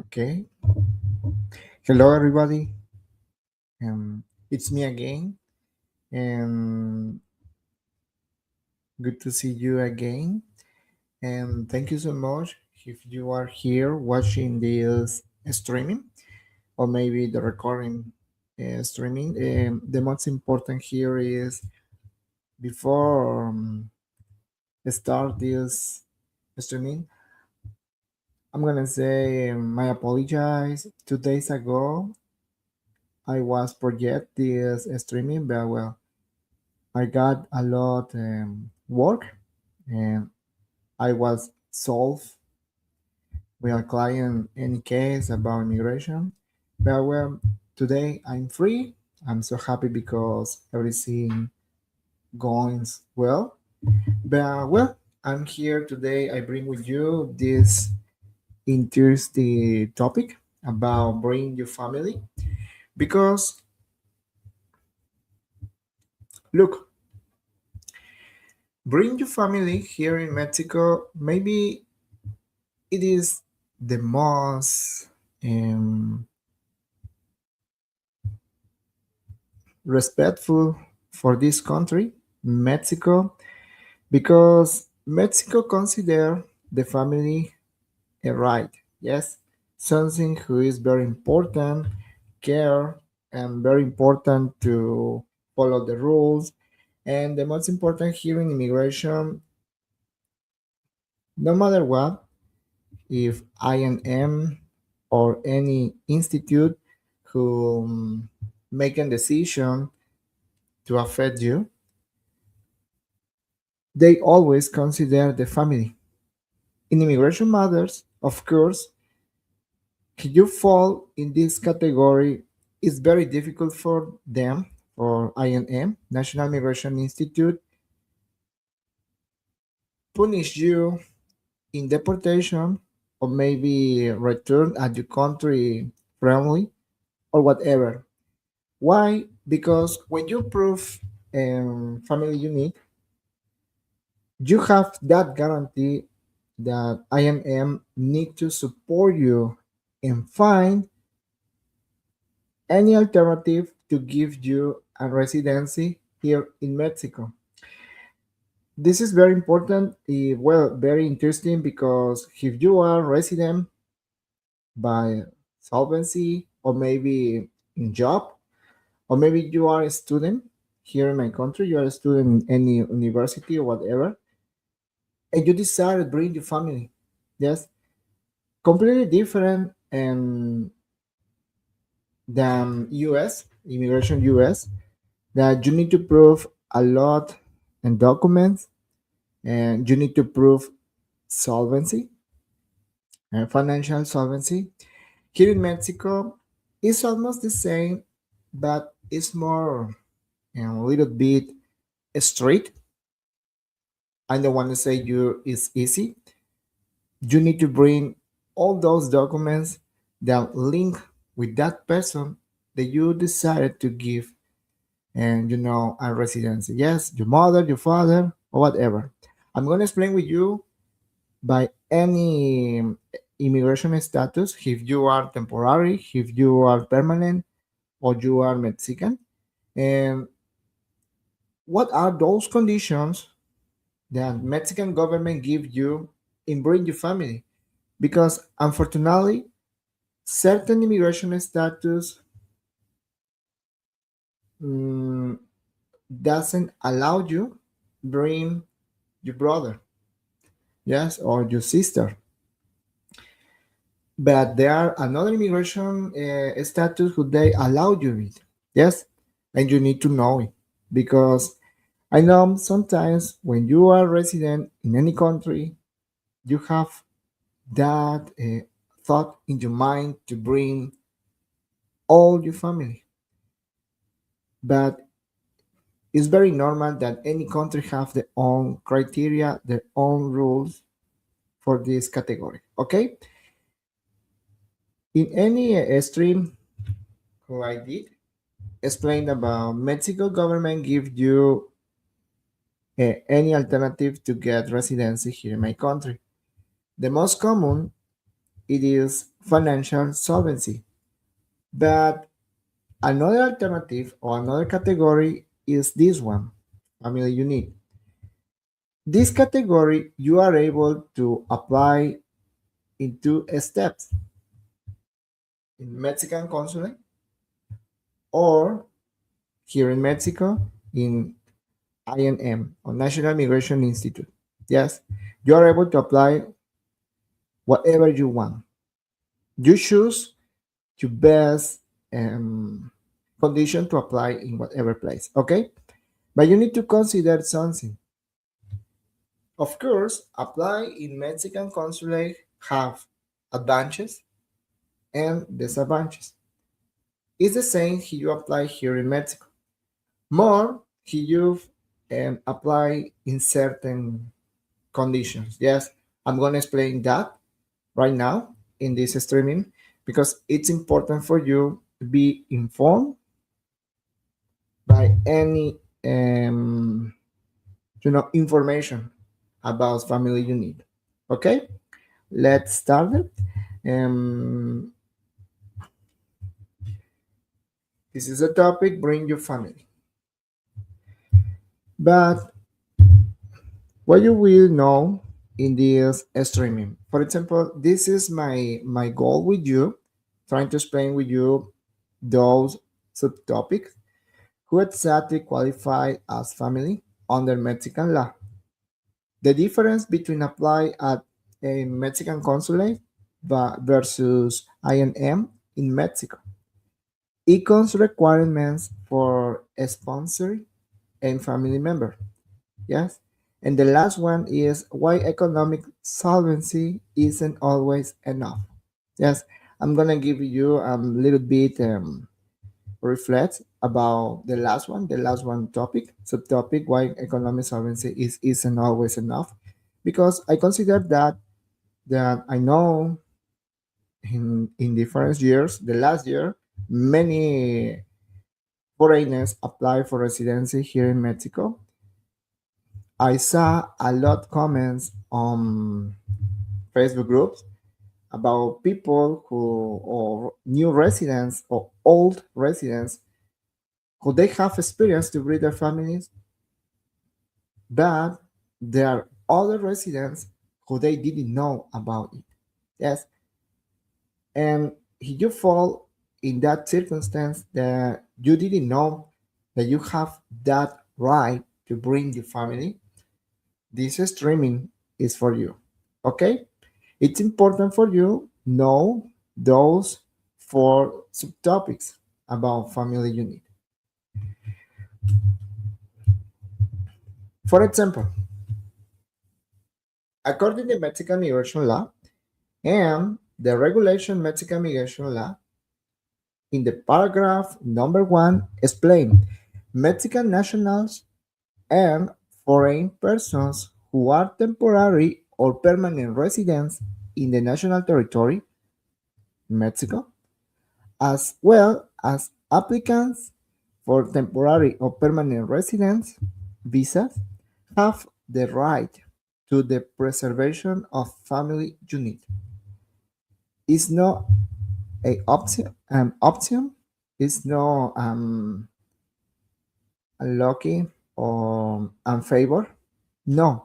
Okay. Hello, everybody. It's me again, and good to see you again. And thank you so much if you are here watching this streaming or maybe the recording streaming. The most important here is before start this streaming, I'm gonna say my apologize. 2 days ago, I was project this streaming, but well, I got a lot work and I was solved with a client any case about immigration. But well, today I'm free. I'm so happy because everything going well. But well, I'm here today. I bring with you this interesting topic about bring your family because look, bring your family here in Mexico. Maybe it is the most um, respectful for this country, Mexico, because Mexico consider the family a right. Yes, something who is very important, care, and very important to follow the rules. And the most important here in immigration, no matter what, if INM or any institute who make a decision to affect you, they always consider the family. In immigration matters, of course, if you fall in this category, it's very difficult for them, for INM, National Immigration Institute, punish you in deportation or maybe return at your country friendly or whatever. Why? Because when you prove family unit, you have that guarantee that IMM need to support you and find any alternative to give you a residency here in Mexico. This is very important, well, very interesting because if you are resident by solvency or maybe in job or maybe you are a student here in my country, you are a student in any university or whatever, and you decide to bring your family. Yes, completely different and than US immigration US that you need to prove a lot and documents and you need to prove solvency and financial solvency. Here in Mexico, it's almost the same, but it's more a little bit straight. I don't want to say you it's easy. You need to bring all those documents that link with that person that you decided to give and a residency. Yes, your mother, your father, or whatever. I'm going to explain with you by any immigration status if you are temporary, if you are permanent, or you are Mexican, and what are those conditions that Mexican government give you in bring your family? Because unfortunately, certain immigration status mm, doesn't allow you bring your brother, yes, or your sister. But there are another immigration status who they allow you it, yes, and you need to know it because I know sometimes when you are resident in any country, you have that thought in your mind to bring all your family, but it's very normal that any country have their own criteria, their own rules for this category. Okay, in any stream who I did explain about Mexico government give you any alternative to get residency here in my country. The most common it is financial solvency. But another alternative or another category is this one, family unit. This category you are able to apply in two steps in Mexican consulate or here in Mexico in INM or National Immigration Institute. Yes, you are able to apply whatever you want. You choose your best condition to apply in whatever place. Okay, but you need to consider something. Of course, apply in Mexican consulate have advantages and disadvantages. It's the same if you apply here in Mexico. More if you apply in certain conditions. Yes, I'm going to explain that right now in this streaming because it's important for you to be informed by any information about family you need. Okay, let's start it. Um, this is a topic: bring your family. But what you will know in this streaming, for example, this is my goal with you, trying to explain with you those subtopics who exactly qualify as family under Mexican law. The difference between apply at a Mexican consulate versus INM in Mexico. Econs requirements for a sponsor and family member. Yes. And the last one is why economic solvency isn't always enough. Yes. I'm going to give you a little bit reflect about the last one topic, subtopic, why economic solvency isn't always enough. Because I consider that I know in different years, the last year, many foreigners apply for residency here in Mexico. I saw a lot comments on Facebook groups about people who or new residents or old residents who they have experience to bring their families, but there are other residents who they didn't know about it. Yes, and if you fall in that circumstance that you didn't know that you have that right to bring your family, this streaming is for you. Okay, it's important for you know those four subtopics about family unit. For example, according to Mexican immigration law and the regulation Mexican immigration law, in the paragraph number 1 explain Mexican nationals and foreign persons who are temporary or permanent residents in the national territory, Mexico, as well as applicants for temporary or permanent residence visas, have the right to the preservation of family unit. It's not a option. It's no lucky or unfavor. No,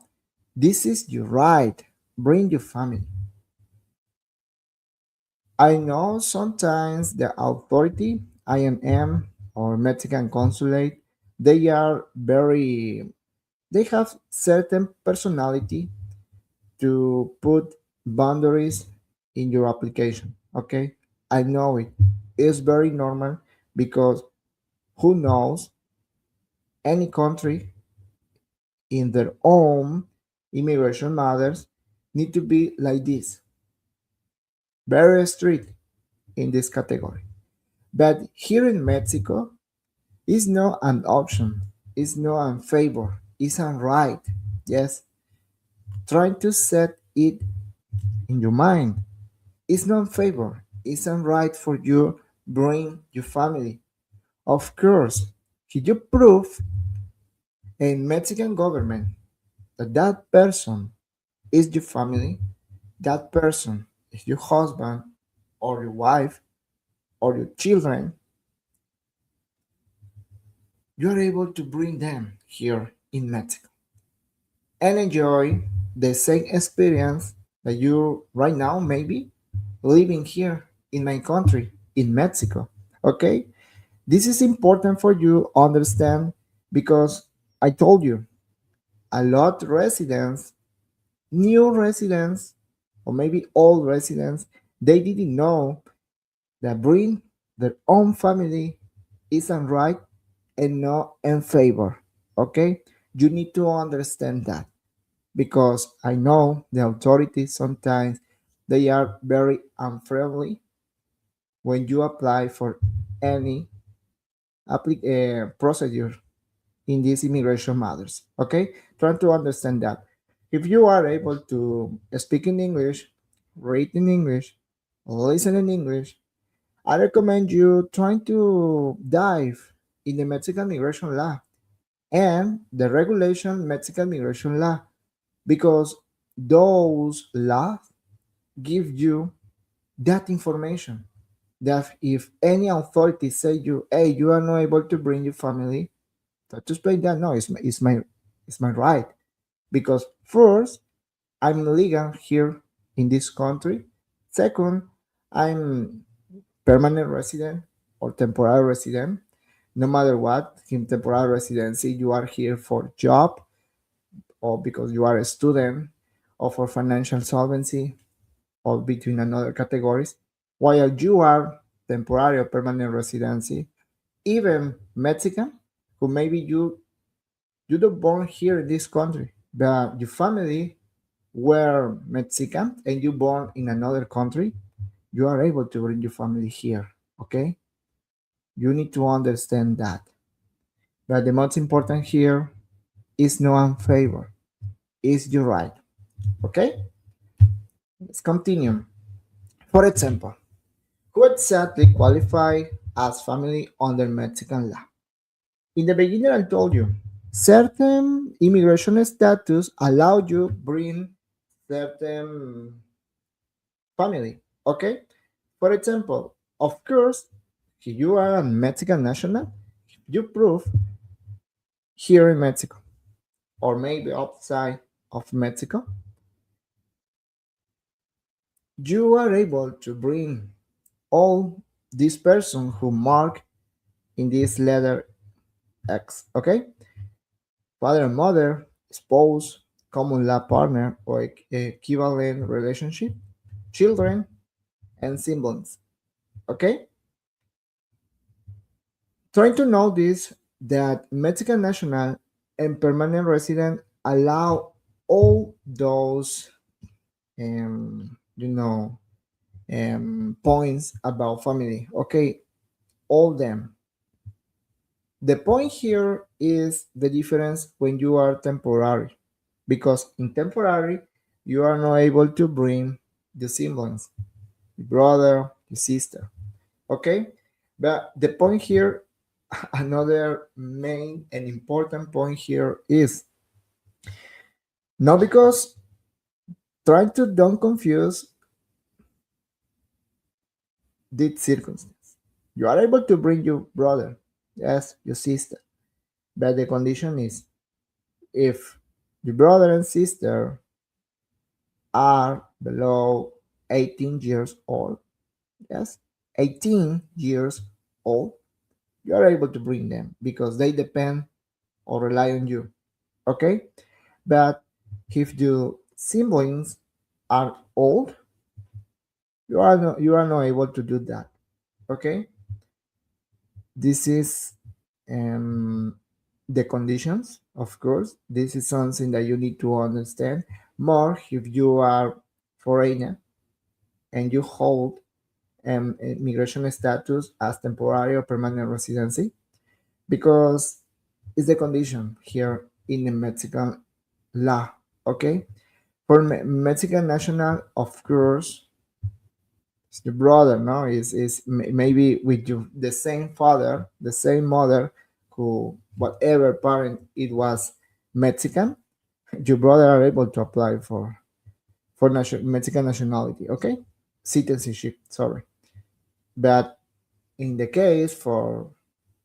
this is your right. Bring your family. I know sometimes the authority, INM or Mexican consulate, they are very, they have certain personality to put boundaries in your application. Okay, I know it. It's very normal because who knows any country in their own immigration matters need to be like this, very strict in this category. But here in Mexico, it's not an option, it's not a favor, it's a right. Yes, trying to set it in your mind. It's not a favor, it's a right for you bring your family. Of course, if you prove in Mexican government that that person is your family, that person if your husband or your wife or your children, you are able to bring them here in Mexico and enjoy the same experience that you right now maybe living here in my country in Mexico. Okay, this is important for you understand because I told you a lot residents, new residents, or maybe old residents, they didn't know that bring their own family isn't right and not in favor. Okay, you need to understand that because I know the authorities sometimes they are very unfriendly when you apply for any procedure in these immigration matters. Okay, try to understand that. If you are able to speak in English, read in English, listen in English, I recommend you trying to dive in the Mexican immigration law and the regulation Mexican immigration law because those laws give you that information that if any authority say you, hey, you are not able to bring your family, try to explain that no, it's my right because first I'm legal here in this country. Second, I'm permanent resident or temporary resident. No matter what, in temporary residency, you are here for job or because you are a student or for financial solvency or between another categories. While you are temporary or permanent residency, even Mexican, who maybe you don't born here in this country, but your family were Mexican and you born in another country, you are able to bring your family here. Okay, you need to understand that. But the most important here is no unfavor, is your right. Okay, let's continue. For example, who exactly qualify as family under Mexican law? In the beginning, I told you certain immigration status allow you bring certain family. Okay, for example, of course, if you are a Mexican national, you prove here in Mexico or maybe outside of Mexico, you are able to bring all these person who mark in this letter X. Okay, father and mother, spouse, common law partner or equivalent relationship, children, and siblings. Okay, trying to notice that Mexican national and permanent resident allow all those points about family. Okay, all them. The point here is the difference when you are temporary, because in temporary you are not able to bring the siblings, your brother, your sister. Okay, but the point here, another main and important point here is not because try to don't confuse this circumstance. You are able to bring your brother, yes, your sister, but the condition is if your brother and sister are below 18 years old, yes, 18 years old, you are able to bring them because they depend or rely on you. Okay, but if your siblings are old, you are not able to do that. Okay, this is um, the conditions. Of course, this is something that you need to understand more if you are foreigner and you hold immigration status as temporary or permanent residency because it's the condition here in the Mexican law. Okay, for Mexican national, of course, it's the brother, no, is maybe with you the same father, the same mother, who whatever parent it was Mexican, your brother are able to apply for Mexican nationality. Okay, citizenship. Sorry, but in the case for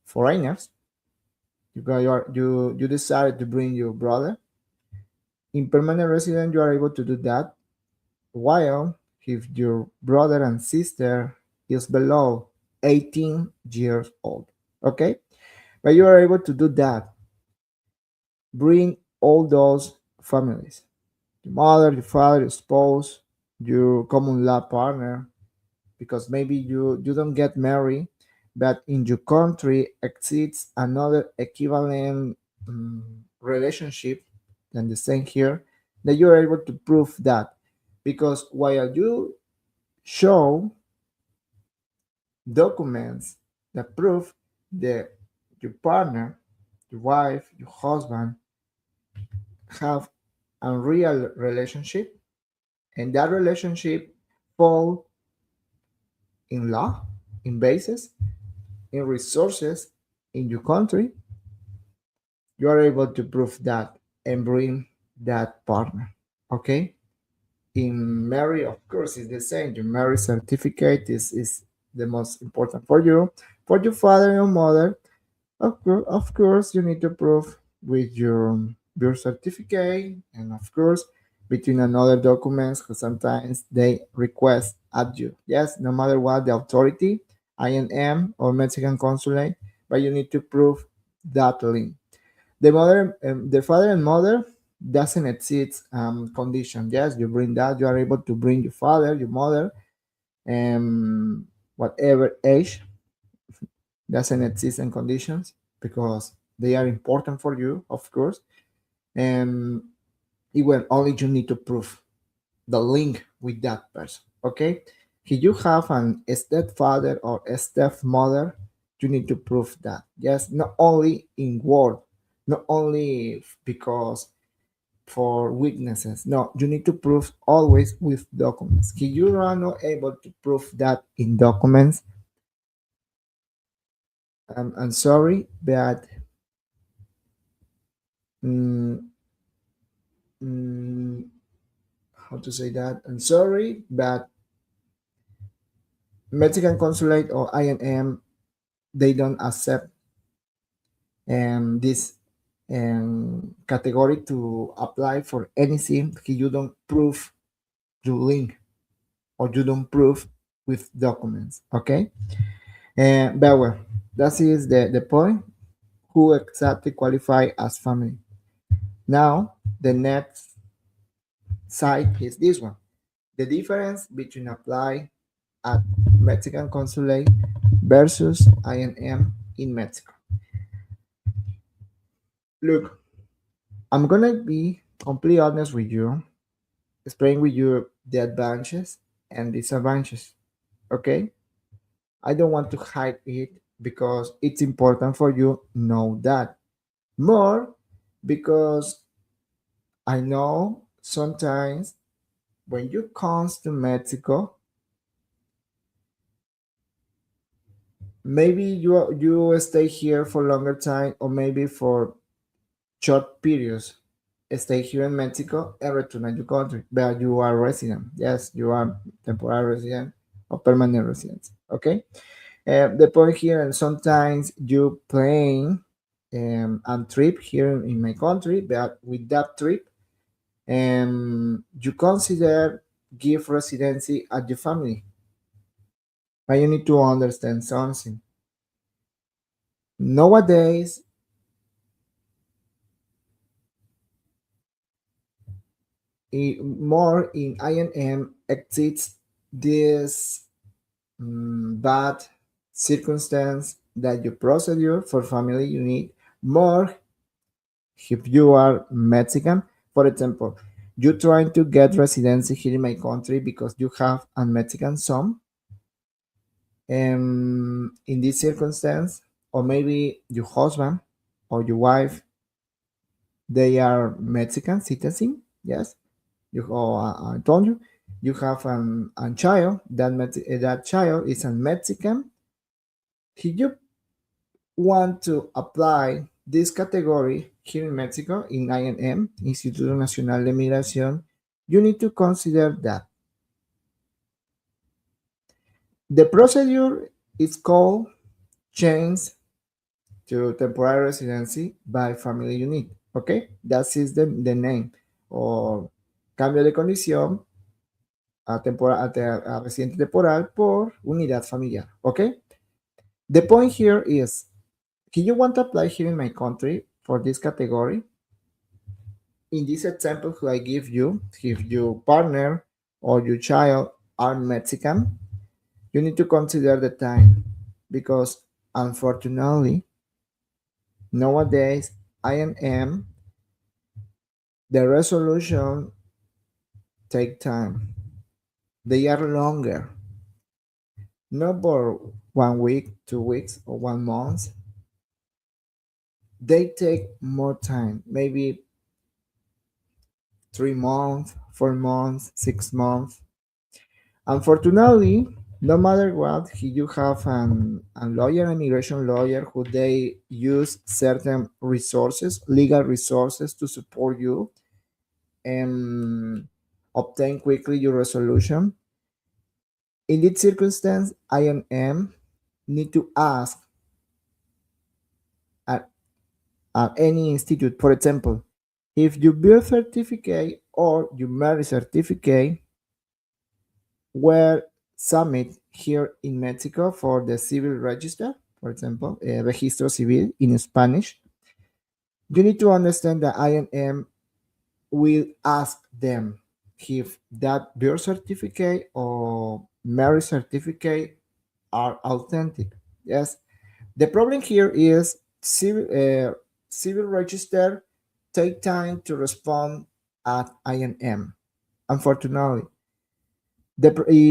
foreigners, you decided to bring your brother in permanent resident. You are able to do that. While if your brother and sister is below 18 years old, okay, but you are able to do that. Bring all those families: your mother, your father, your spouse, your common law partner, because maybe you don't get married, but in your country exists another equivalent relationship than the same here, that you're able to prove that, because while you show documents that prove that your partner, your wife, your husband have a real relationship, and that relationship fall in law, in basis, in resources in your country, you are able to prove that and bring that partner. Okay. In marriage, of course, it's the same. Your marriage certificate is the most important for you. For your father and your mother, of course, you need to prove with your birth certificate, and of course, between another documents, because sometimes they request at you. Yes, no matter what, the authority, INM or Mexican consulate, but you need to prove that link. The father and mother doesn't exist condition. Yes, you bring that. You are able to bring your father, your mother, and whatever age doesn't exist in conditions, because they are important for you, of course. And it will only you need to prove the link with that person. Okay. If you have an stepfather or a stepmother, you need to prove that. Yes, not only in word, not only because for witnesses. No, you need to prove always with documents. If you are not able to prove that in documents, I'm sorry, but mm, mm, how to say that? I'm sorry, but Mexican consulate or INM, they don't accept this category to apply for anything if you don't prove your link or you don't prove with documents. Okay. But well, that is the point. Who exactly qualify as family? Now, the next side is this one. The difference between apply at Mexican consulate versus INM in Mexico. Look, I'm gonna be completely honest with you, explain with you the advantages and disadvantages. Okay? I don't want to hide it because it's important for you know that. More because I know sometimes when you come to Mexico, maybe you stay here for longer time or maybe for short periods. Stay here in Mexico and return to your country, but you are resident. Yes, you are temporary resident or permanent resident. Okay. The point here, and sometimes you plan and trip here in my country, but with that trip, you consider give residency at your family. But you need to understand something. Nowadays, more in INM exists this bad circumstance that your procedure for family you need more if you are Mexican. For example, you're trying to get residency here in my country because you have a Mexican son. In this circumstance, or maybe your husband or your wife, they are Mexican citizen. Yes, I told you, you have a child. That child is a Mexican. If you want to apply this category here in Mexico in INM, Instituto Nacional de Migración, you need to consider that The procedure is called change to temporary residency by family unit. Okay, that is the name. O cambio de condición a residente temporal por unidad familiar. Okay, the point here is, if you want to apply here in my country for this category, in this example who I give you, if your partner or your child are Mexican, you need to consider the time because unfortunately nowadays INM the resolution take time. They are longer, not for 1 week, 2 weeks, or 1 month. They take more time, maybe 3 months, 4 months, 6 months. Unfortunately, no matter what, you have a lawyer, an immigration lawyer, who they use certain resources, legal resources to support you and obtain quickly your resolution. In this circumstance, INM need to ask at, at any institute, for example, if your birth certificate or your marriage certificate were submit here in Mexico for the civil register, for example, registro civil in Spanish, you need to understand that INM will ask them if that birth certificate or marriage certificate are authentic. Yes. The problem here is civil register take time to respond at INM. Unfortunately,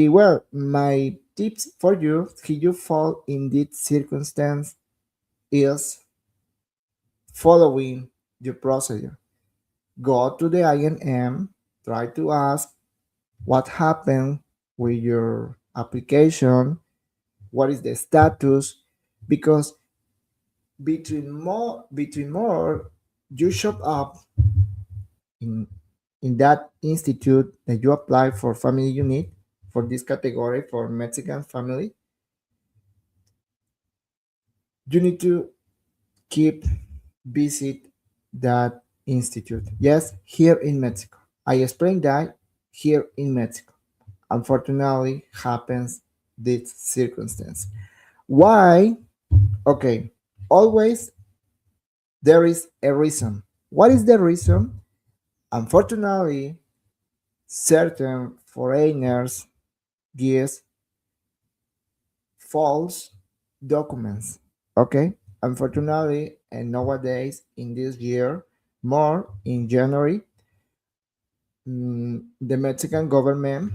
well, my tips for you if you fall in this circumstance is following the procedure. Go to the INM, try to ask what happened with your application, what is the status, because between more you show up in that institute that you apply for family unit for this category for Mexican family, you need to keep visit that institute. Yes, here in Mexico. I explained that here in Mexico. Unfortunately, happens this circumstance. Why? Okay, always there is a reason. What is the reason? Unfortunately, certain foreigners give false documents. Okay, unfortunately, and nowadays in this year, more in January, the Mexican government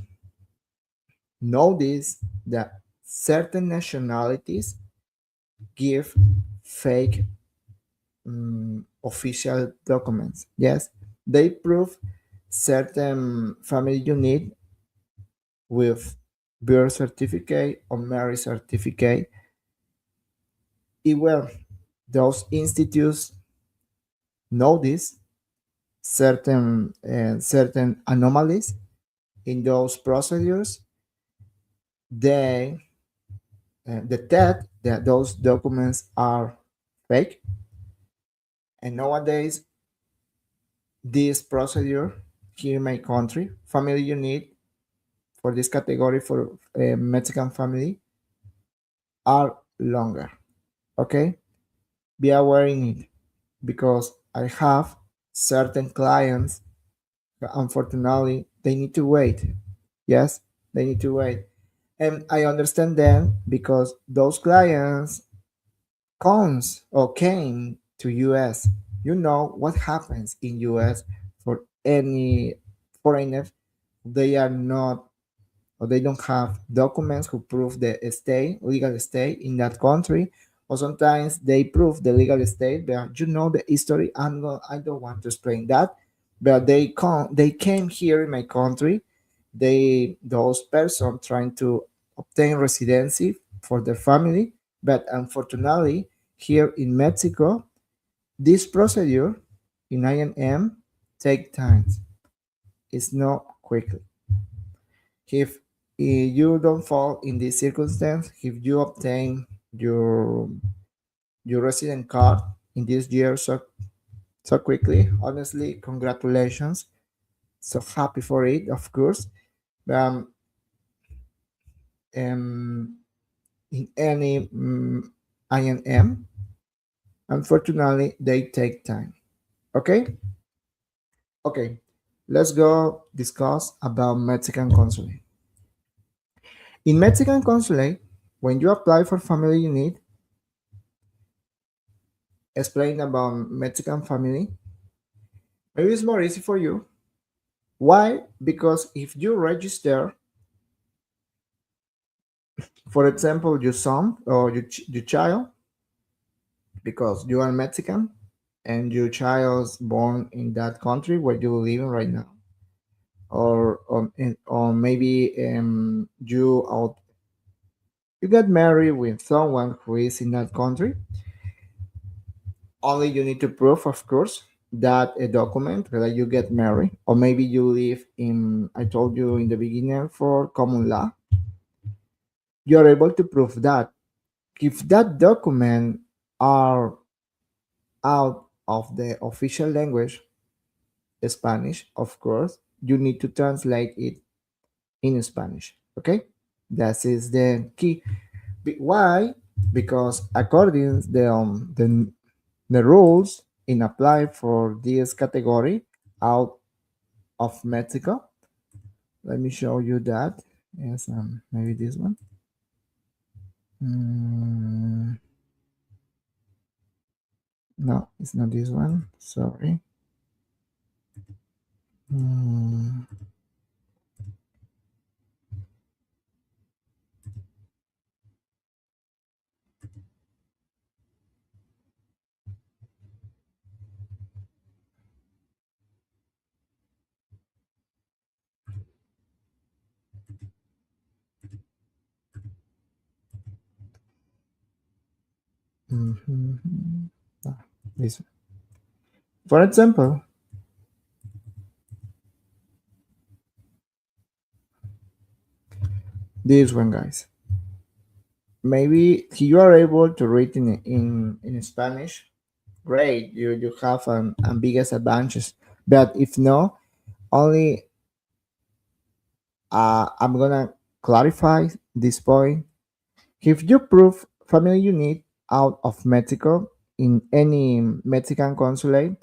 noticed that certain nationalities give fake official documents. Yes, they prove certain family unit with birth certificate or marriage certificate. Well, those institutes notice certain anomalies in those procedures. They detect that those documents are fake, and nowadays this procedure here in my country, family unit for this category for Mexican family are longer. Okay, be aware in it because I have certain clients. Unfortunately, they need to wait. Yes, they need to wait, and I understand them because those clients comes or came to US. You know what happens in US for any foreigner. They are not or they don't have documents who prove the legal state in that country, or sometimes they prove the legal state, but you know the history. I don't want to explain that, but they came here in my country. Those persons trying to obtain residency for their family, but unfortunately here in Mexico, this procedure in INM take time. It's not quickly. If if you don't fall in this circumstance, if you obtain your your resident card in this year so quickly, honestly, congratulations. So happy for it, of course. Um, um, in any INM, unfortunately, they take time. Okay, okay. Let's go discuss about Mexican consulate. In Mexican consulate, when you apply for family unit, explain about Mexican family. Maybe it's more easy for you. Why? Because if you register, for example, your son or your child, because you are Mexican and your child's born in that country where you're living right now, or maybe you get married with someone who is in that country. Only you need to prove, of course, that a document that you get married, or maybe you live in. I told you in the beginning for common law. You are able to prove that if that document are out of the official language, Spanish, of course, you need to translate it in Spanish. Okay, that is the key. Why? Because according the rules in apply for this category out of Mexico. Let me show you that. Yes, maybe this one. Mm, no, it's not this one. Sorry. Mm, mhm. Ah, this one. For example, this one, guys. Maybe you are able to read in Spanish. Great, you have an biggest advantage. But if no, only I'm gonna clarify this point. If you prove family unit out of Mexico in any Mexican consulate,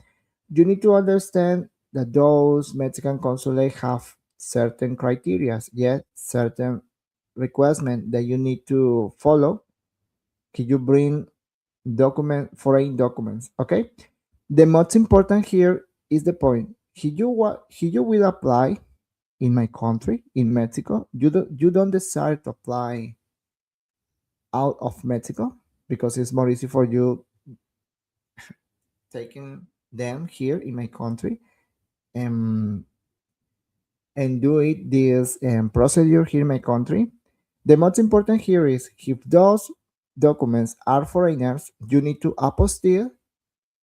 you need to understand that those Mexican consulate have certain criteria, yet certain requirements that you need to follow. Can you bring foreign documents? Okay. The most important here is the point. If you will apply in my country, in Mexico, you don't decide to apply out of Mexico because it's more easy for you taking them here in my country and do it this procedure here in my country. The most important here is if those documents are foreigners, you need to apostille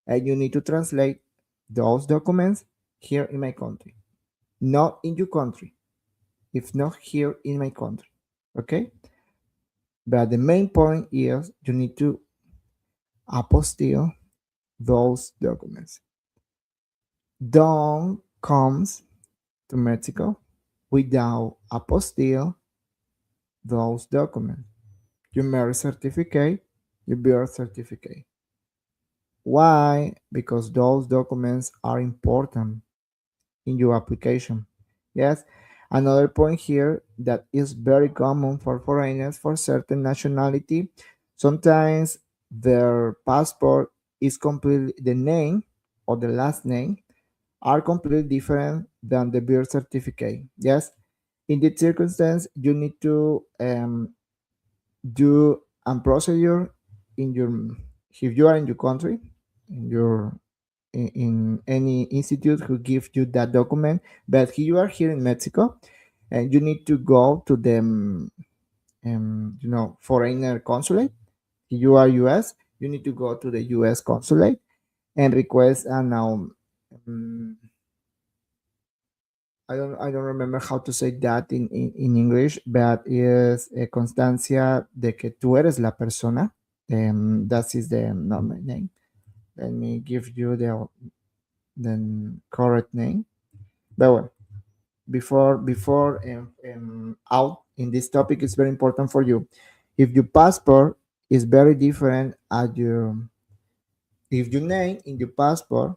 and you need to translate those documents here in my country, not in your country, if not here in my country. Okay, but the main point is you need to apostille those documents. Don't comes to Mexico without apostille those documents. Your marriage certificate, your birth certificate. Why? Because those documents are important in your application. Yes. Another point here that is very common for foreigners for certain nationality. Sometimes their passport is completely the name or the last name are completely different than the birth certificate. Yes. In this circumstance, you need to do a procedure in your if you are in your country, in your in any institute who gives you that document, but if you are here in Mexico and you need to go to the foreigner consulate. If you are US, you need to go to the US consulate and request an um, I don't remember how to say that in English, but is constancia de que tú eres la persona. That is the normal name. Let me give you the correct name. But well, before out in this topic, it's very important for you. If your passport is very different at your, if your name in your passport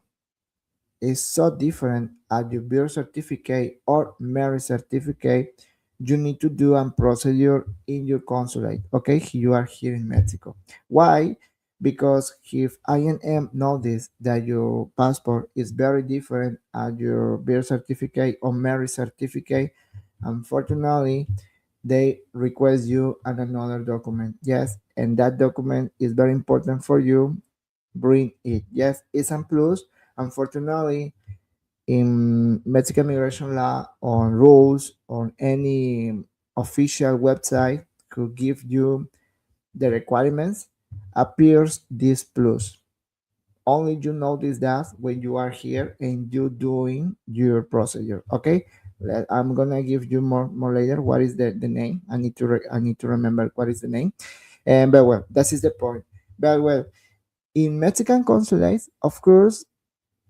is so different at your birth certificate or marriage certificate, you need to do a procedure in your consulate. Okay, you are here in Mexico. Why? Because if INM notice that your passport is very different at your birth certificate or marriage certificate, unfortunately, they request you and another document. Yes, and that document is very important for you. Bring it. Yes, it's a plus. Unfortunately, in Mexican immigration law on rules on any official website could give you the requirements appears this plus. Only you notice that when you are here and you doing your procedure. Okay, I'm gonna give you more later. What is the name? I need to remember what is the name. And but well, that is the point. But well, in Mexican consulates, of course,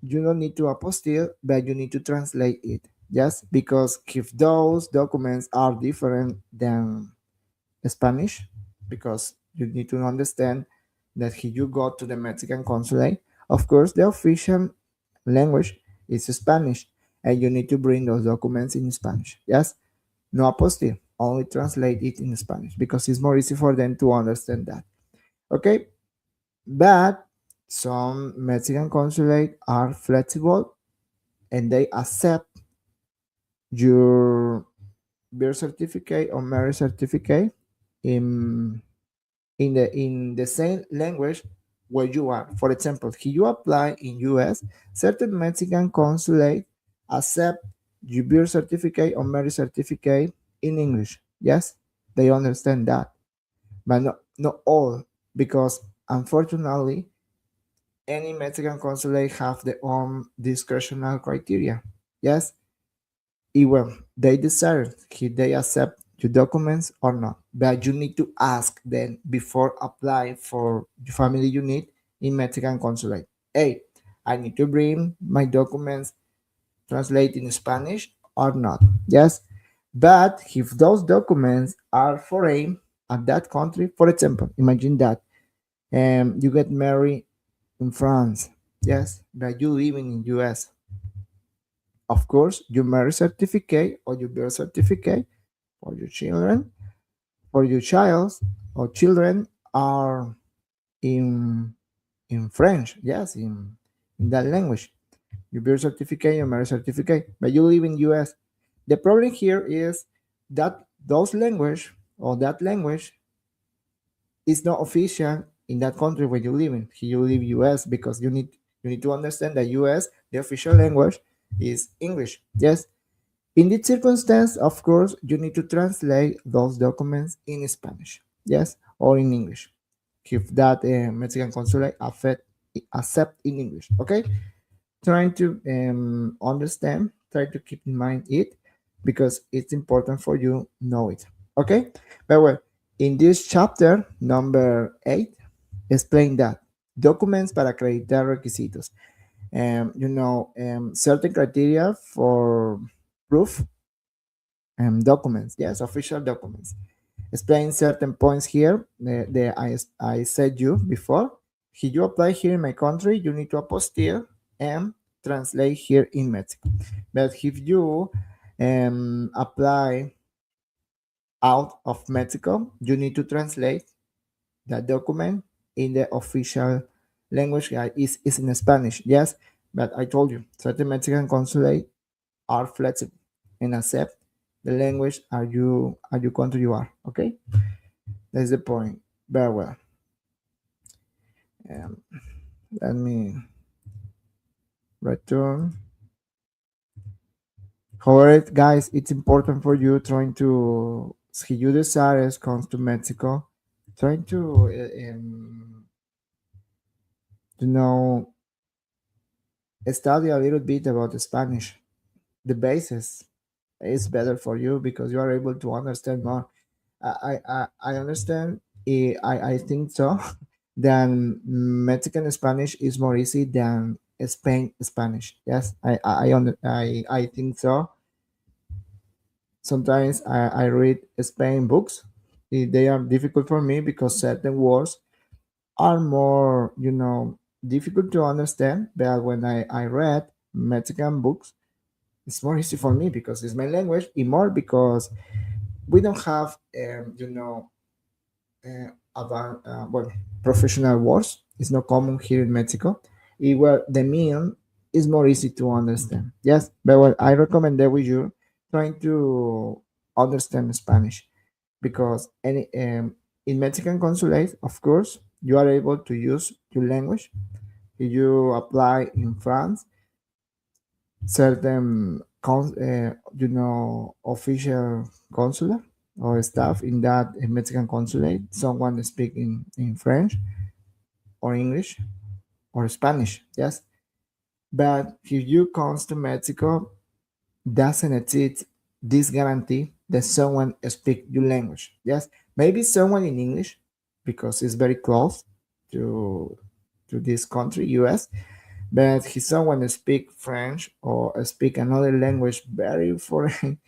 you don't need to apostille, but you need to translate it. Yes, because if those documents are different than Spanish, because you need to understand that if you go to the Mexican consulate, of course, the official language is Spanish, and you need to bring those documents in Spanish. Yes, no apostille, only translate it in Spanish because it's more easy for them to understand that. Okay, but some Mexican consulate are flexible and they accept your birth certificate or marriage certificate in in the same language where you are. For example, if you apply in US, certain Mexican consulate accept your birth certificate or marriage certificate in English. Yes, they understand that, but not all, because unfortunately, any Mexican consulate have their own discretional criteria. Yes, well, they decide if they accept your documents or not. But you need to ask them before applying for the family unit in Mexican consulate. Hey, I need to bring my documents translate in Spanish or not. Yes. But if those documents are foreign at that country, for example, imagine that you get married in France. Yes, but you living in US. Of course, your marriage certificate or your birth certificate for your children, for your child or children are in French. Yes, in that language. Your birth certificate, your marriage certificate, but you live in US. The problem here is that those language or that language is not official in that country where you live in. Here you live US because you need to understand that US the official language is English. Yes, in this circumstance, of course, you need to translate those documents in Spanish, yes, or in English. If that Mexican consulate accept in English, okay? Trying to understand, try to keep in mind it because it's important for you know it, okay? But well, in this chapter number 8, explain that documents para acreditar requisitos. Certain criteria for proof documents, yes, official documents. Explain certain points here. I said you before. If you apply here in my country, you need to apostille and translate here in Mexico. But if you apply out of Mexico, you need to translate that document in the official language. Is in Spanish, yes. But I told you, certain Mexican consulate are flexible and accept the language are you country you are. Okay, that's the point. Very well. Um, Let me return. However, guys, it's important for you trying to si you desire comes to Mexico, trying to know study a little bit about the Spanish, the basis. it's better for you because you are able to understand more. I understand. I think so. Then Mexican Spanish is more easy than Spain Spanish. Yes, I think so. Sometimes I read Spain books. They are difficult for me because certain words are more, difficult to understand. But when I read Mexican books, it's more easy for me because it's my language, and more because we don't have, about well, professional words. It's not common here in Mexico. Well, the mean is more easy to understand. Yes, but what I recommend that with you trying to understand Spanish because any in Mexican consulate, of course, you are able to use your language. If you apply in France, certain official consular or staff in that Mexican consulate, someone speak in French or English or Spanish, yes. But if you comes to Mexico, doesn't exist this guarantee that someone speak your language. Yes, maybe someone in English because it's very close to this country, US. But if someone speak French or speak another language very foreign,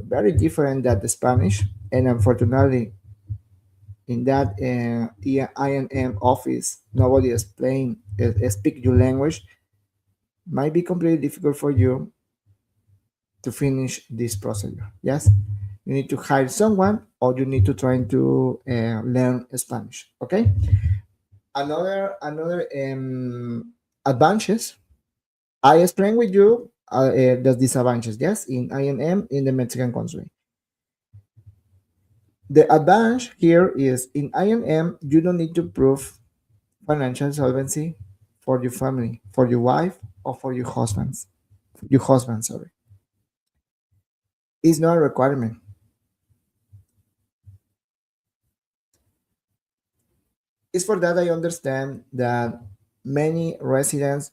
very different than the Spanish, and unfortunately, in that INM office, nobody explain speak your language, might be completely difficult for you to finish this procedure. Yes, you need to hire someone, or you need to try to learn Spanish. Okay. Another advantages I explain with you the disadvantages. Yes, in INM in the Mexican consulate. The advantage here is in INM you don't need to prove financial solvency for your family, for your wife, or for your husbands. Your husband, sorry, it's not a requirement. It's for that I understand that many residents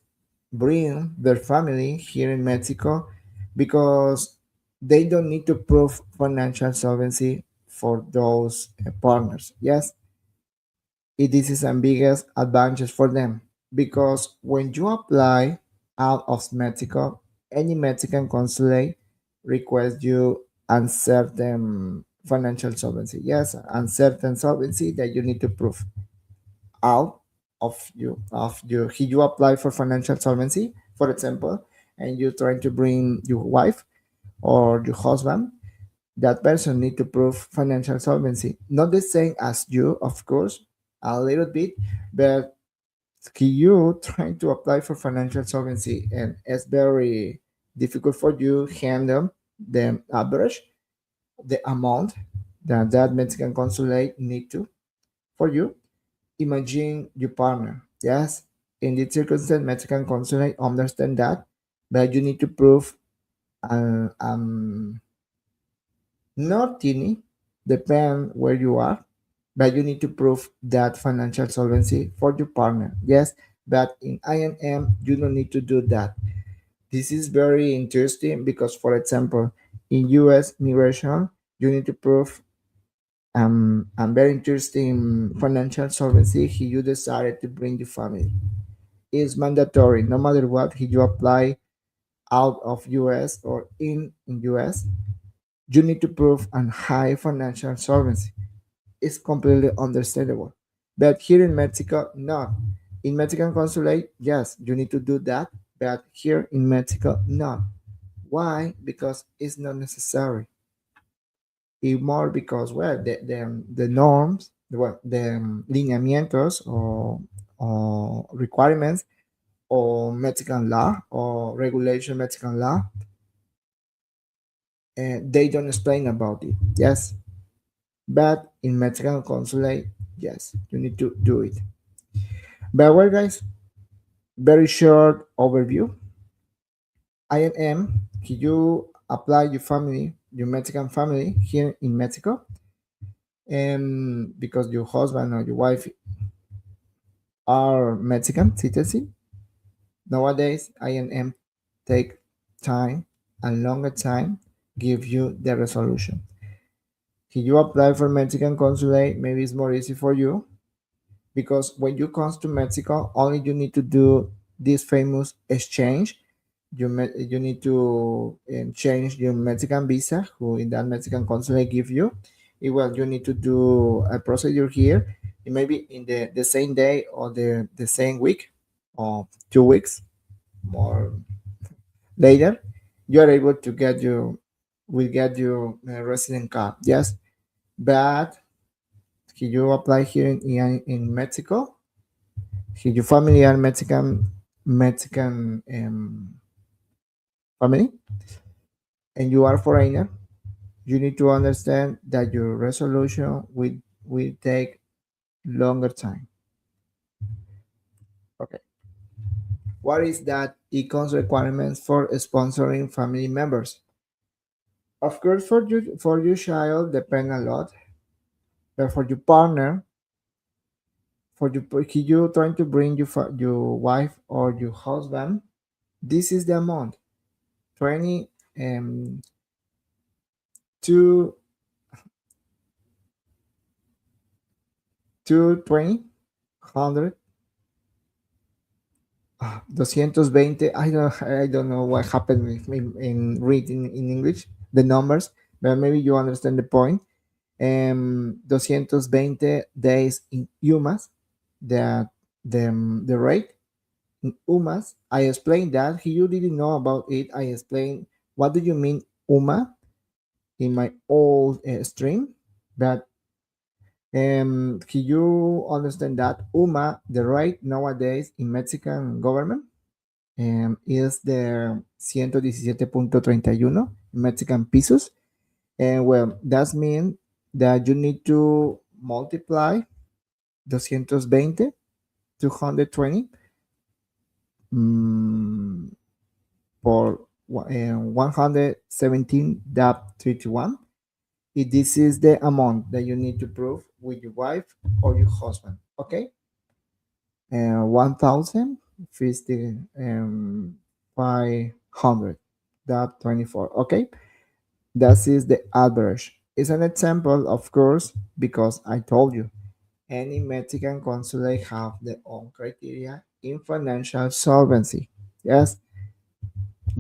bring their family here in Mexico because they don't need to prove financial solvency for those partners. Yes, this is a biggest advantage for them because when you apply out of Mexico, any Mexican consulate requests you uncertain financial solvency. Yes, uncertain solvency that you need to prove out of you. If you apply for financial solvency, for example, and you're trying to bring your wife or your husband, that person need to prove financial solvency. Not the same as you, of course, a little bit, but you trying to apply for financial solvency and it's very difficult for you handle the average, the amount that Mexican consulate need to for you. Imagine your partner. Yes, in this circumstance, Mexican consulate understand that, but you need to prove not teeny, depend where you are, but you need to prove that financial solvency for your partner. Yes, but in INM, you don't need to do that. This is very interesting because, for example, in US immigration, you need to prove a very interesting financial solvency if you decided to bring your family. It's mandatory, no matter what, if you apply out of US or in US, you need to prove a high financial solvency. It's completely understandable. But here in Mexico, no. In Mexican consulate, yes, you need to do that. But here in Mexico, no. Why? Because it's not necessary. It more because, well, the norms, the lineamientos or requirements or Mexican law or regulation Mexican law, they don't explain about it. Yes, but in Mexican consulate, yes, you need to do it. But well, guys, very short overview. INM, you apply your family, your Mexican family here in Mexico, and because your husband or your wife are Mexican citizen, nowadays INM take time and longer time give you the resolution. If you apply for Mexican consulate, maybe it's more easy for you because when you come to Mexico, only you need to do this famous exchange. You need to change your Mexican visa, who in that Mexican consulate give you. Well, you need to do a procedure here, maybe in the same day or the same week or 2 weeks more later. You are able to get your will get your resident card. Yes, but if you apply here in Mexico, if your family are Mexican family, and you are foreigner, you need to understand that your resolution will take longer time. Okay. What is that econs requirements for sponsoring family members? Of course, for your child depend a lot, but for your partner, for you, if you trying to bring your wife or your husband, this is the amount 20 to 220 100 220. I don't know what happened with me in reading in English the numbers, but maybe you understand the point. 220 days in UMAS, the the rate in UMAS. I explained that. You didn't know about it. I explained what do you mean UMA in my old stream, but can you understand that UMA, the rate nowadays in Mexican government, is the 117.31 Mexican pesos. And well, that means that you need to multiply 220 220 mm, por 117.31. This is the amount that you need to prove with your wife or your husband. Okay, 1,050 500 that 24. Okay, that is the average. It's an example, of course, because I told you any Mexican consulate have their own criteria in financial solvency. Yes,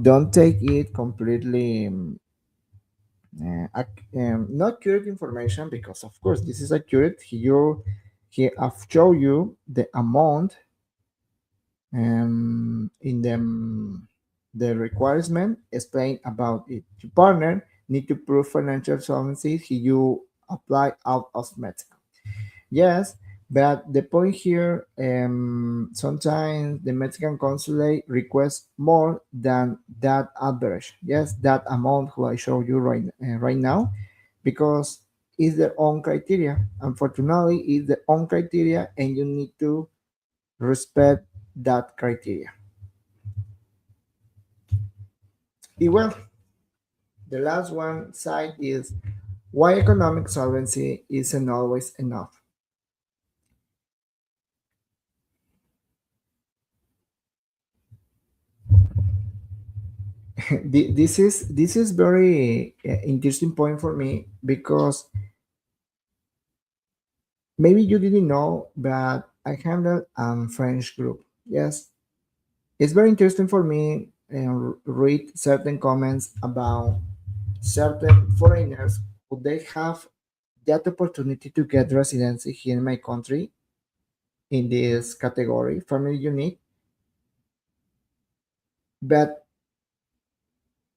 don't take it completely not accurate information because of course this is accurate. Here I've shown you the amount in the requirement explain about it. Your partner need to prove financial solvency if you apply out of Mexico. Yes, but the point here, sometimes the Mexican consulate requests more than that average. Yes, that amount who I show you right now, because it's their own criteria. Unfortunately, it's their own criteria, and you need to respect that criteria. Well, the last one side is why economic solvency isn't always enough. This is very interesting point for me because maybe you didn't know, but I handle French group. Yes, it's very interesting for me and read certain comments about certain foreigners who they have that opportunity to get residency here in my country in this category, family unit, but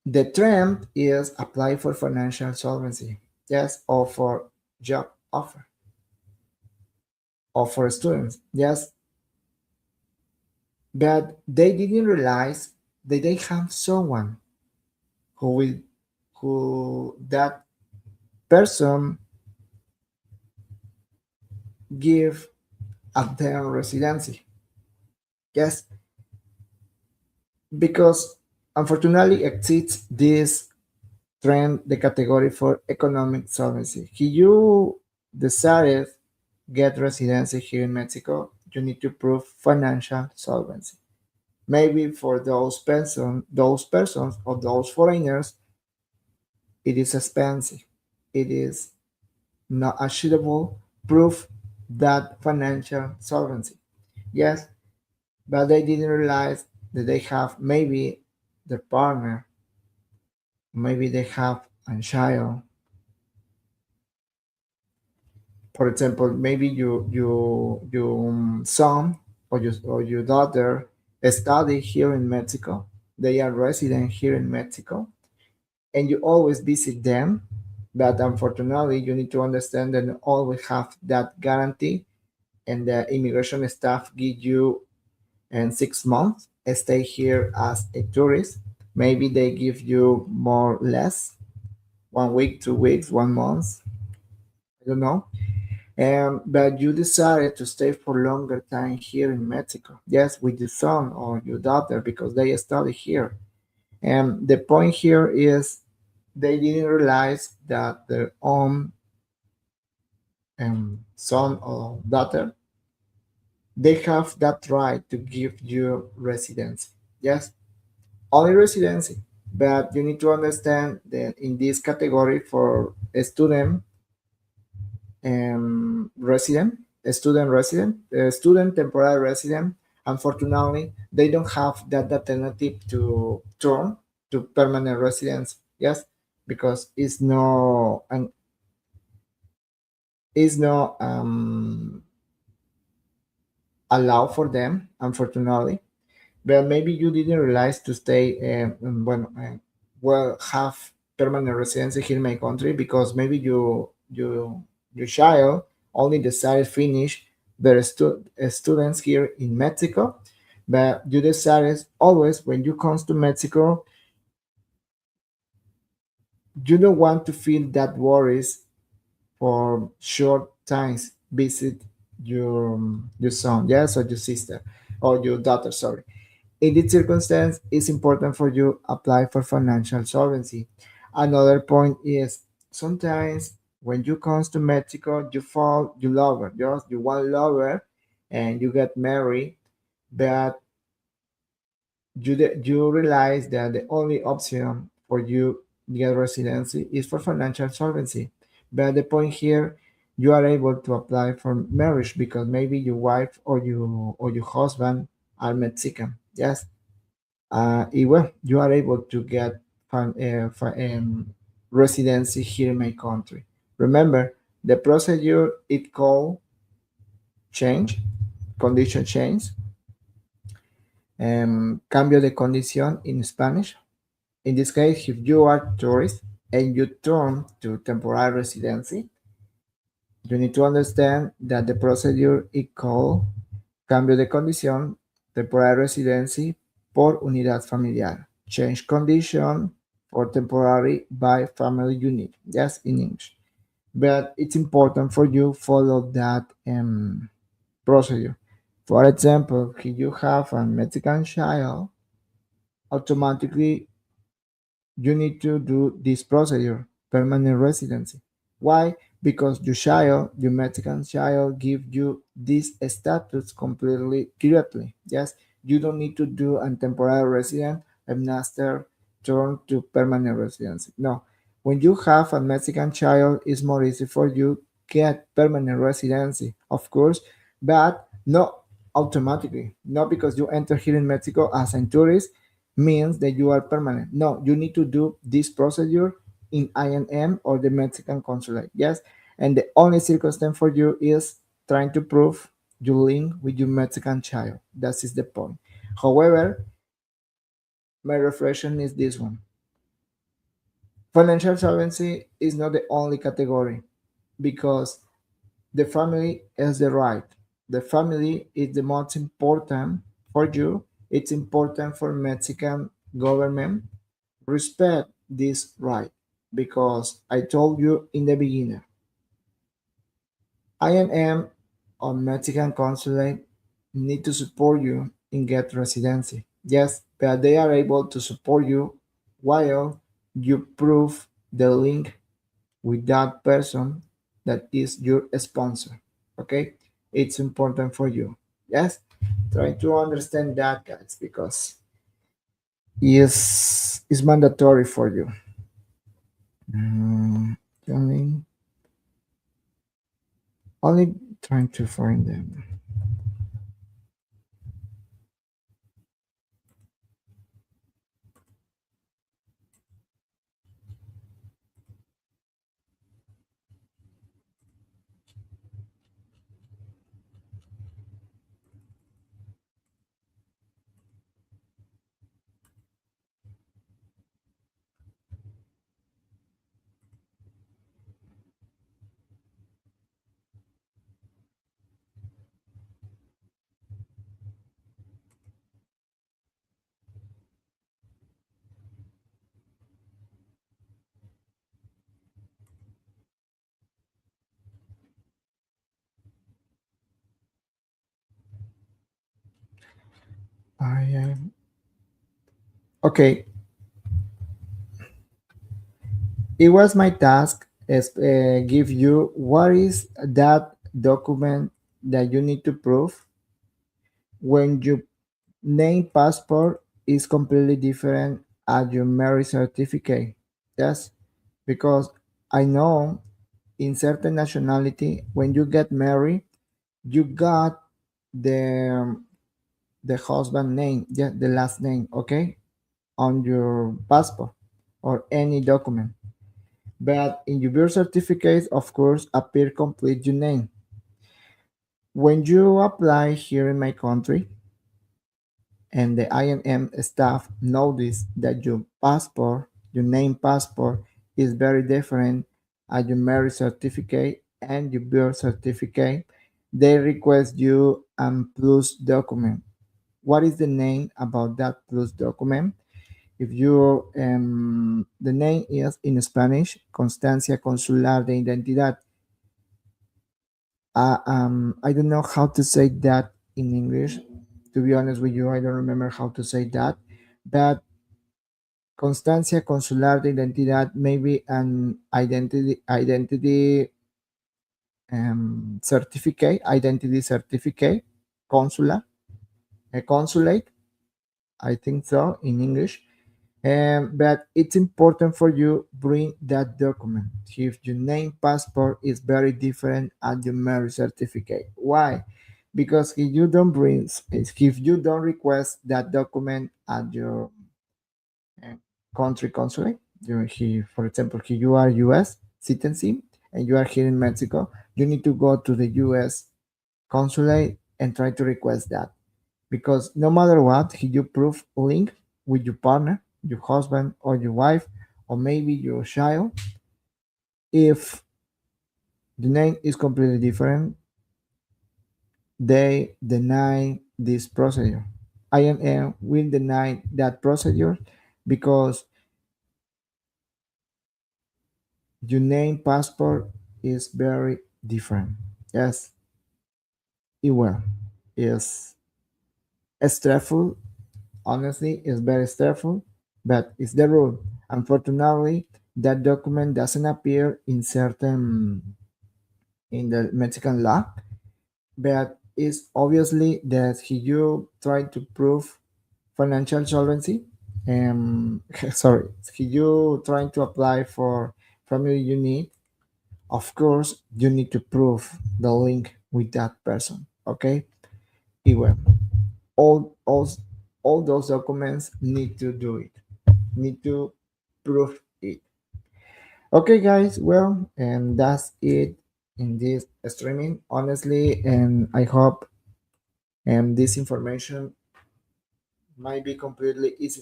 the trend is apply for financial solvency, yes, or for job offer or for students, yes, but they didn't realize that they have someone who will who that person give at their residency. Yes, because unfortunately exceeds this trend the category for economic solvency. If you decided get residency here in Mexico, you need to prove financial solvency. Maybe for those persons or those foreigners it is expensive. It is not achievable proof that financial solvency. Yes, but they didn't realize that they have maybe their partner, maybe they have a child. For example, maybe your son or your daughter study here in Mexico. They are resident here in Mexico, and you always visit them. But unfortunately, you need to understand that you always have that guarantee, and the immigration staff give you and 6 months stay here as a tourist. Maybe they give you more or less 1 week, 2 weeks, 1 month. I don't know. But you decided to stay for longer time here in Mexico. Yes, with your son or your daughter because they study here. And the point here is they didn't realize that their own son or daughter they have that right to give you residency. Yes, only residency. But you need to understand that in this category for a student student temporary resident, unfortunately, they don't have that alternative to turn to permanent residence. Yes, because it's no allow for them, unfortunately. But maybe you didn't realize to stay well have permanent residency here in my country because maybe your child only decided finish their students here in Mexico, but you decided always when you comes to Mexico you don't want to feel that worries for short times visit your son, yes, or your sister or your daughter, sorry. In this circumstance, it's important for you apply for financial solvency. Another point is sometimes when you comes to Mexico, you fall, you love her, you want love her, and you get married, but you realize that the only option for you get residency is for financial solvency. But the point here, you are able to apply for marriage because maybe your wife or your husband are Mexican. Yes, well, you are able to get residency here in my country. Remember, the procedure it called change, condition change, cambio de condición in Spanish. In this case, if you are tourist and you turn to temporary residency, you need to understand that the procedure is called cambio de condición, temporary residency por unidad familiar. Change condition for temporary by family unit. Yes, in English. But it's important for you follow that procedure. For example, if you have a Mexican child, automatically you need to do this procedure, permanent residency. Why? Because your Mexican child, give you this status completely directly. Yes, you don't need to do a temporary resident and after turn to permanent residency. No, when you have a Mexican child, it's more easy for you get permanent residency, of course, but not automatically. Not because you enter here in Mexico as a tourist means that you are permanent. No, you need to do this procedure in INM or the Mexican consulate. Yes, and the only circumstance for you is trying to prove you link with your Mexican child. That is the point. However, my reflection is this one. Financial solvency is not the only category because the family is the right. The family is the most important for you. It's important for Mexican government respect this right because I told you in the beginning, INM or Mexican consulate need to support you in get residency. Yes, but they are able to support you while you prove the link with that person that is your sponsor. Okay, it's important for you. Yes, try to understand that, guys, because is mandatory for you. Mm, only, only trying to find them. I am okay. It was my task is give you what is that document that you need to prove when your name passport is completely different at your marriage certificate. Yes, because I know in certain nationality when you get married, you got the the husband name, yeah, the last name, okay, on your passport or any document. But in your birth certificate, of course, appear complete your name. When you apply here in my country and the INM staff notice that your passport, your name passport, is very different at your marriage certificate and your birth certificate, they request you a plus document. What is the name about that plus document? If you the name is in Spanish, constancia consular de identidad. I don't know how to say that in English. To be honest with you, I don't remember how to say that. But constancia consular de identidad, maybe an identity certificate, identity certificate, consular, a consulate. I think so in English. But it's important for you bring that document. If your name passport is very different at your marriage certificate. Why? Because if you don't bring, if you don't request that document at your uh, country consulate, for example, if you are U.S. citizen and you are here in Mexico, you need to go to the U.S. consulate and try to request that because no matter what, if you prove link with your partner, your husband or your wife, or maybe your child, if the name is completely different, they deny this procedure. INM will deny that procedure because your name passport is very different. Yes, it will. Is stressful. Honestly, it's very stressful, but it's the rule. Unfortunately, that document doesn't appear in certain in the Mexican law, but it's obviously that he you try to prove financial solvency. Sorry, he you trying to apply for family unit. Of course, you need to prove the link with that person. Okay, it will. All all all those documents need to do it. Need to prove it. Okay, guys. Well, and that's it in this streaming. Honestly, and I hope this information might be completely easy,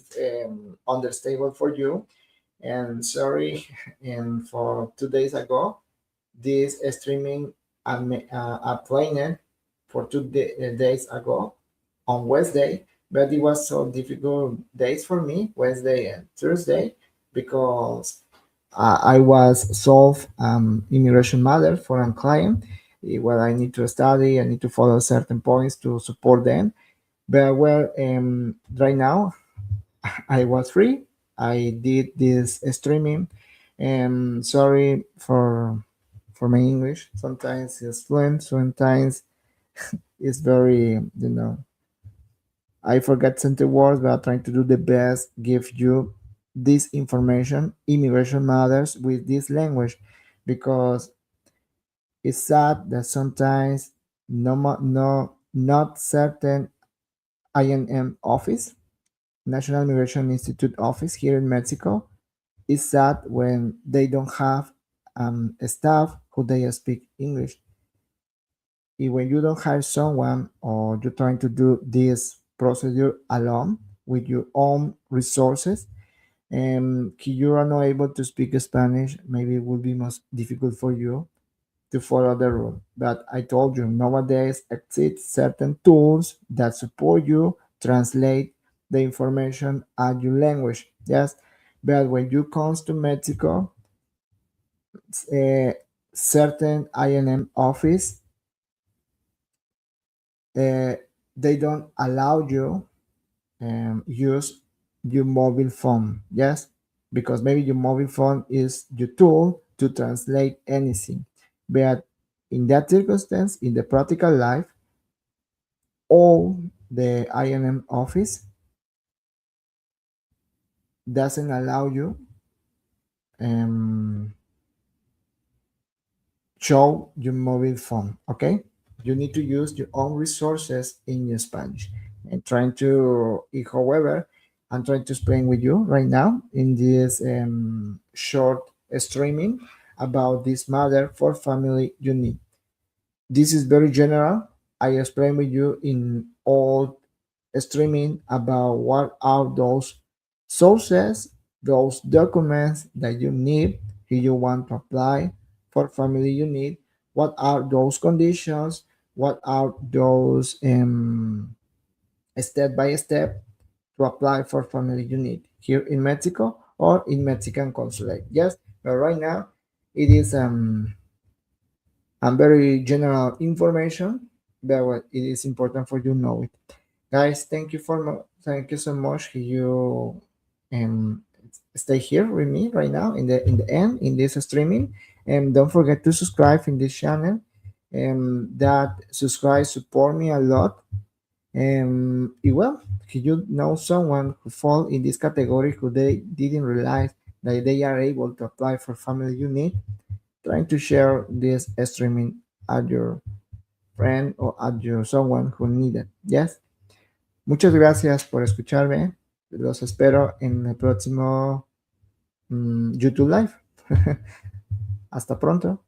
understandable for you. And sorry, and for 2 days ago, this streaming I planned for days ago on Wednesday, but it was so difficult days for me, Wednesday and Thursday, because I was solve immigration matter for a client. Well, I need to study, I need to follow certain points to support them. But well, right now I was free. I did this streaming. Sorry for my English. Sometimes it's fluent, sometimes it's very I forget certain words, but I'm trying to do the best, give you this information, immigration matters with this language, because it's sad that sometimes not certain INM office, National Immigration Institute office here in Mexico, is sad when they don't have a staff who they speak English. When you don't hire someone, or you're trying to do this procedure alone with your own resources, and you are not able to speak Spanish, maybe it will be most difficult for you to follow the rule. But I told you, nowadays exist certain tools that support you translate the information at your language. Yes, but when you comes to Mexico, certain INM office, they don't allow you use your mobile phone. Yes, because maybe your mobile phone is your tool to translate anything. But in that circumstance, in the practical life, all the INM office doesn't allow you um, show your mobile phone. Okay, you need to use your own resources in your Spanish. And trying to, however, I'm trying to explain with you right now in this short streaming about this matter for family unit. This is very general. I explain with you in all streaming about what are those sources, those documents that you need if you want to apply for family unit, what are those conditions, what are those step by step to apply for family unit here in Mexico or in Mexican consulate. Yes, but right now it is very general information, but it is important for you to know it. Guys, thank you so much. You um stay here with me right now in the end in this streaming, and don't forget to subscribe in this channel. That subscribe support me a lot. Well, if you know someone who fall in this category who they didn't realize that they are able to apply for family unit, trying to share this streaming at your friend or at your someone who need it. Yes. Muchas gracias por escucharme. Los espero en el próximo YouTube Live. Hasta pronto.